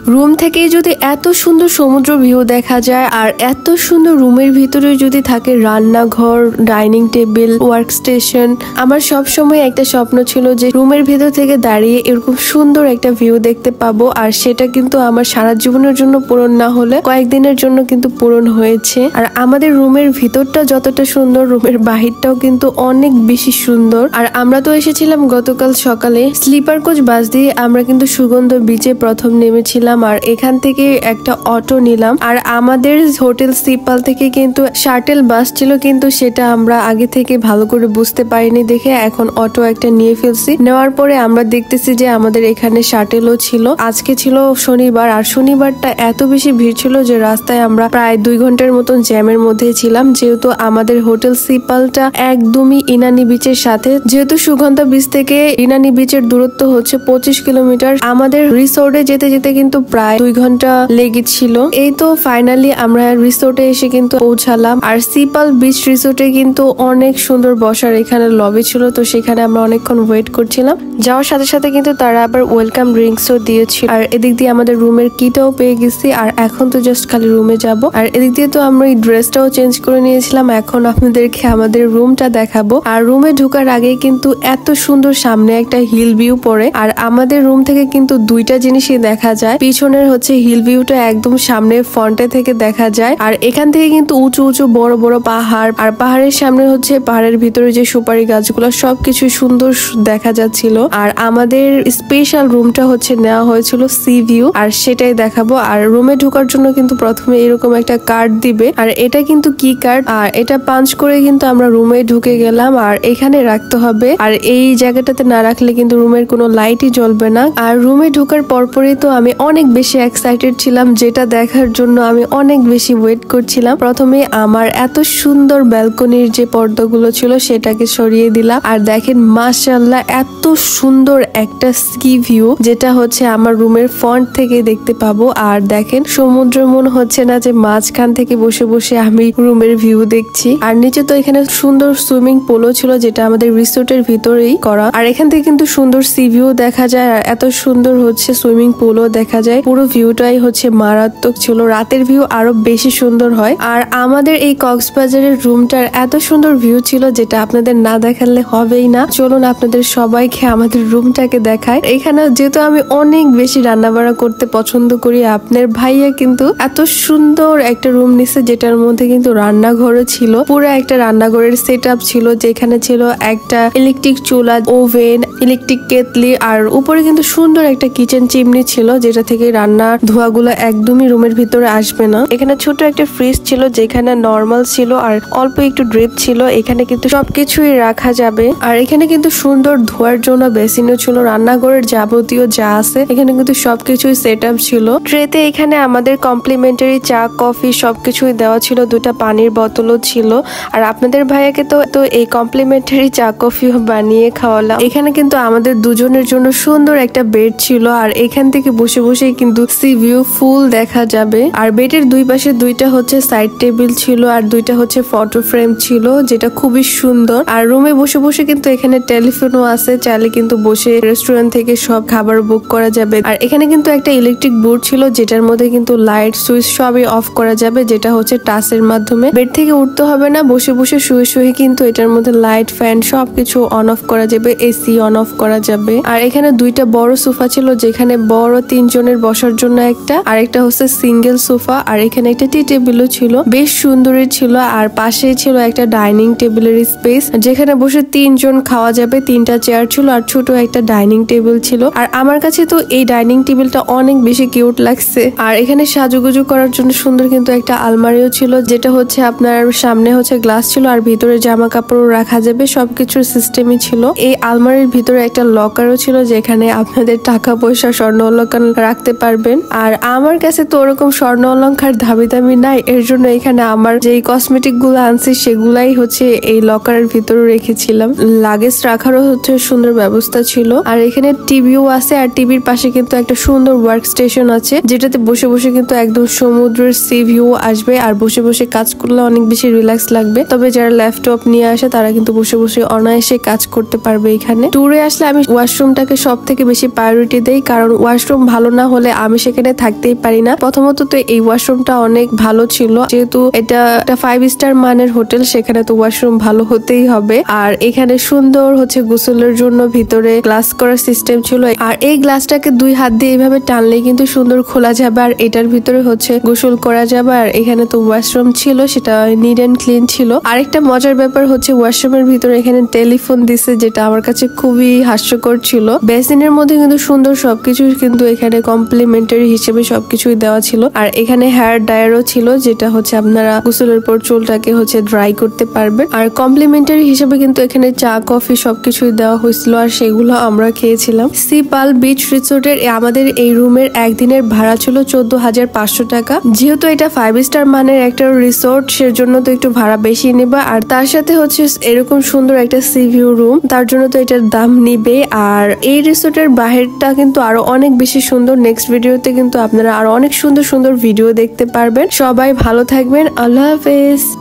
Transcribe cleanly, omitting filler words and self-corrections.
Room থেকে যদি এত সুন্দর সমুদ্র ভিউ দেখা যায় আর এত সুন্দর রুমের ভিতরে যদি থাকে রান্নাঘর, ডাইনিং টেবিল, ওয়ার্ক স্টেশন, আমার সব সময় একটা স্বপ্ন ছিল যে রুমের ভিতর থেকে দাঁড়িয়ে এরকম সুন্দর একটা ভিউ দেখতে পাবো। আর সেটা কিন্তু আমার সারা জীবনের জন্য পূরণ না হলে কয়েকদিনের জন্য কিন্তু পূরণ হয়েছে। আর আমাদের রুমের ভিতরটা যতটা সুন্দর, রুমের বাহিরটাও কিন্তু অনেক বেশি সুন্দর। আর আমরা তো এসেছিলাম গতকাল সকালে স্লিপার কোচ বাস দিয়ে। আমরা কিন্তু সুগন্ধ বিচে প্রথম নেমেছিলাম আর এখান থেকে একটা অটো নিলাম। আর আমাদের হোটেল সিপাল থেকে কিন্তু শাটেল বাস ছিল, কিন্তু সেটা আমরা আগে থেকে ভালো করে বুঝতে পারিনি দেখে এখন অটো একটা নিয়ে ফেলছি। নেওয়ার পরে আমরা দেখতেছি যে আমাদের এখানে শাটেলও ছিল। আজকে ছিল শনিবার আর শনিবারটা এত বেশি ভিড় ছিল যে রাস্তায় আমরা প্রায় 2 ঘন্টার মতন জ্যামের মধ্যে ছিলাম। যেহেতু আমাদের হোটেল সিপালটা একদমই ইনানি বিচের সাথে, যেহেতু সুগন্ধা বিচ থেকে ইনানি বিচের দূরত্ব হচ্ছে 25 কিলোমিটার, আমাদের রিসোর্টে যেতে যেতে কিন্তু প্রায় 2 ঘন্টা লেগেছিল। এই তো ফাইনালি আমরা রিসোর্টে এসে কিন্তু পৌঁছালাম। আর সিপাল বিচ রিসোর্টে কিন্তু অনেক সুন্দর বসার এখানে লবি ছিল, তো সেখানে আমরা অনেকক্ষণ ওয়েট করছিলাম। যাওয়ার সাথে সাথে কিন্তু তারা আবার ওয়েলকাম ড্রিঙ্কসও দিয়েছিল। আর এদিক দিয়ে আমাদের রুমের কিটাও পেয়ে গেছি। আর এখন তো জাস্ট খালি রুমে যাব। আর এদিক দিয়ে তো আমরা এই ড্রেসটাও চেঞ্জ করে নিয়েছিলাম। এখন আপনাদেরকে আমাদের রুমটা দেখাবো। আর রুমে ঢোকার আগে কিন্তু এত সুন্দর সামনে একটা হিল ভিউ পড়ে। আর আমাদের রুম থেকে কিন্তু দুইটা জিনিসই দেখা যায়। পিছনের হচ্ছে হিল ভিউটা একদম সামনে ফ্রন্টে থেকে দেখা যায়। আর এখান থেকে কিন্তু উঁচু উঁচু বড় বড় পাহাড়, আর পাহাড়ের সামনে হচ্ছে পাহাড়ের ভিতরে যে সুপারি গাছগুলো সবকিছু সুন্দর দেখা যাচ্ছিল। আর আমাদের স্পেশাল রুমটা হচ্ছে নেওয়া হয়েছিল সি ভিউ, আর সেটাই দেখাবো। আর রুমে ঢোকার জন্য কিন্তু প্রথমে এরকম একটা কার্ড দিবে। আর এটা কিন্তু কি কার্ড, আর এটা পাঞ্চ করে কিন্তু আমরা রুমে ঢুকে গেলাম। আর এখানে রাখতে হবে, আর এই জায়গাটাতে না রাখলে কিন্তু রুমের কোনো লাইটই জ্বলবে না। আর রুমে ঢোকার পরপরই তো আমি অনেক বেশি এক্সাইটেড ছিলাম, যেটা দেখার জন্য আমি অনেক বেশি ওয়েট করছিলাম। প্রথমে আমার এত সুন্দর ব্যালকনির যে পর্দাগুলো ছিল সেটাকে সরিয়ে দিলাম। আর দেখেন মাশাআল্লাহ এত সুন্দর একটা স্কি ভিউ, যেটা হচ্ছে আমার রুমের ফ্রন্ট থেকে দেখতে পাবো। আর দেখেন সমুদ্র মনে হচ্ছে না যে মাঝখান থেকে বসে বসে আমি রুমের ভিউ দেখছি। আর নিচে তো এখানে সুন্দর সুইমিং পুলও ছিল, যেটা আমাদের রিসোর্টের ভিতরেই করা। আর এখান থেকে কিন্তু সুন্দর সি ভিউ দেখা যায়, আর এত সুন্দর হচ্ছে সুইমিং পুলও দেখা যায়। পুরো ভিউটাই হচ্ছে মারাত্মক ছিল। রাতের ভিউ আরো বেশি সুন্দর হয়। আর আমাদের এই কক্সবাজারের রুমটার এত সুন্দর ভিউ ছিল, যেটা আপনাদের না দেখালে হবেই না। চলুন আপনাদের সবাইকে আমাদের রুমটাকে দেখায়। এখানে যেহেতু আমি অনেক বেশি রান্না বান্না করতে পছন্দ করি, আপনার ভাইয়া কিন্তু এত সুন্দর একটা রুম নিছে, যেটার মধ্যে কিন্তু রান্নাঘরও ছিল। পুরো একটা রান্নাঘরের সেট আপ ছিল, যেখানে ছিল একটা ইলেকট্রিক চুলা, ওভেন, ইলেকট্রিক কেতলি, আর উপরে কিন্তু সুন্দর একটা কিচেন চিমনি ছিল, যেটা থেকে রান্নার ধোঁয়াগুলো একদমই রুমের ভিতরে আসবে না। এখানে ছোট একটা ফ্রিজ ছিল, যেখানে নরমাল ছিল আর অল্প একটু ড্রিপ ছিল। এখানে কিন্তু সবকিছুই রাখা যাবে। আর এখানে কিন্তু সুন্দর ধোয়ার জন্য বেসিনও ছিল। রান্নাঘরের যাবতীয় যা আছে এখানে কিন্তু সবকিছুই সেট আপ ছিল। ট্রেতে এখানে আমাদের কমপ্লিমেন্টারি চা, কফি সবকিছুই দেওয়া ছিল। 2টা পানির বোতলও ছিল। আর আপনাদের ভাইয়াকে তো এই কমপ্লিমেন্টারি চা, কফিও বানিয়ে খাওয়ালাম। এখানে কিন্তু আমাদের দুজনের জন্য সুন্দর একটা বেড ছিল। আর এখান থেকে বসে বসে কিন্তু সি ভিউ ফুল দেখা যাবে। আর বেডের দুই পাশে 2টা হচ্ছে সাইড টেবিল ছিল, আর 2টা হচ্ছে ফটো ফ্রেম ছিল, যেটা খুবই সুন্দর। আর রুমে বসে বসে কিন্তু এখানে টেলিফোনও আছে, চাইলে কিন্তু বসে রেস্টুরেন্ট থেকে সব খাবার বুক করা যাবে। আর এখানে কিন্তু একটা ইলেকট্রিক বোর্ড ছিল, যেটার মধ্যে কিন্তু লাইট সুইচ সবই অফ করা যাবে, যেটা হচ্ছে টাচের মাধ্যমে। বেড থেকে উঠতে হবে না, বসে বসে শুয়ে শুয়ে কিন্তু এটার মধ্যে লাইট, ফ্যান সবকিছু অন অফ করা যাবে, এসি অন অফ করা যাবে। আর এখানে 2টা বড় সোফা ছিল, যেখানে বড় 3 জনের বসার জন্য একটা, আর একটা হচ্ছে সিঙ্গেল সোফা। আর এখানে একটা টি টেবিলও ছিল, বেশ সুন্দরই ছিল। আর পাশেই ছিল একটা ডাইনিং টেবিলের স্পেস, যেখানে বসে 3 জন খাওয়া যাবে। 3টা চেয়ার ছিল আর ছোট একটা ডাইনিং টেবিল ছিল। আর আমার কাছে তো এই ডাইনিং টেবিলটা অনেক বেশি কিউট লাগছে। আর এখানে সাজুগুজু করার জন্য সুন্দর কিন্তু একটা আলমারিও ছিল, যেটা হচ্ছে আপনার সামনে হচ্ছে গ্লাস ছিল, আর ভিতরে জামা কাপড় রাখা যাবে, সবকিছুর সিস্টেমই ছিল। এই আলমারির ভিতরে একটা লকারও ছিল, যেখানে আপনাদের টাকা পয়সা, স্বর্ণ অলংকার রাখতে পারবেন। আর আমার কাছে তো ওরকম স্বর্ণ অলংকার দামি দামি নাই, এর জন্য এখানে আমার যে কসমেটিক গুলো আনছি সেগুলাই হচ্ছে এই লকারের ভিতরে রেখেছিলাম। লাগেজ রাখারও হচ্ছে সুন্দর ব্যবস্থা ছিল। আর এখানে টিভিও আছে, আর টিভির পাশে কিন্তু একটা সুন্দর ওয়ার্ক স্টেশন আছে, যেটাতে বসে বসে কিন্তু একদম সমুদ্রের সি ভিউ আসবে। আর বসে বসে কাজ করলে অনেক বেশি রিল্যাক্স লাগবে। তবে যারা ল্যাপটপ নিয়ে আসে তারা কিন্তু বসে বসে অনায়াসে কাজ করতে পারবে। এখানে ট্যুরে আসলে আমি ওয়াশরুমটাকে সব থেকে বেশি প্রায়োরিটি দেই, কারণ ওয়াশরুম ভালো না হলে আমি সেখানে থাকতেই পারি না। প্রথমত তো এই ওয়াশরুমটা অনেক ভালো ছিল, যেহেতু এটা একটা 5 স্টার মানের হোটেল, সেখানে তো ওয়াশরুম ভালো হতেই হবে। আর এখানে সুন্দর হচ্ছে গোসলের জন্য ভিতরে গ্লাস করার সিস্টেম ছিল, আর এই গ্লাসটাকে 2 হাত দিয়ে এইভাবে টানলে কিন্তু সুন্দর খোলা যাবে, আর এটার ভিতরে হচ্ছে গোসল করা যাবে। আর এখানে তো ওয়াশরুম ছিল, সেটা নিট এন্ড ক্লিন ছিল। আরেকটা মজার ব্যাপার হচ্ছে ওয়াশরুমের ভিতরে এখানে টেলিফোন দিছে, যেটা আমার কাছে খুবই হাস্যকর ছিল। বেসিনের মধ্যে কিন্তু সুন্দর সবকিছু কিন্তু এখানে কমপ্লিমেন্টারি হিসেবে সবকিছুই দেওয়া ছিল। আর এখানে হেয়ার ড্রায়ারও ছিল, যেটা হচ্ছে আপনারা গোসলের পর চুলটাকে হচ্ছে ড্রাই করতে পারবেন। আর কমপ্লিমেন্টারি হিসেবে কিন্তু এখানে চা কফি সবকিছুই দেওয়া হয়েছিল, আর সেগুলো আমরা খেয়েছিলাম। সি পাল বিচ রিসোর্টের আমাদের এই রুমের একদিনের ভাড়া ছিল 14,500 টাকা। যেহেতু এটা 5 স্টার মানের একটা রিসোর্ট, সেজন্য তো একটু ভাড়া বেশি নেবে, আর তার সাথে হচ্ছে এরকম সুন্দর একটা সি ভিউ রুম, তার জন্য তো এটার দাম নিবে। আর এই রিসোর্টের বাহিরটা কিন্তু আরো অনেক বেশি সুন্দর। নেক্সট ভিডিওতে কিন্তু আপনারা আরো অনেক সুন্দর সুন্দর ভিডিও দেখতে পারবেন। সবাই ভালো থাকবেন, আল্লাহ হাফেজ।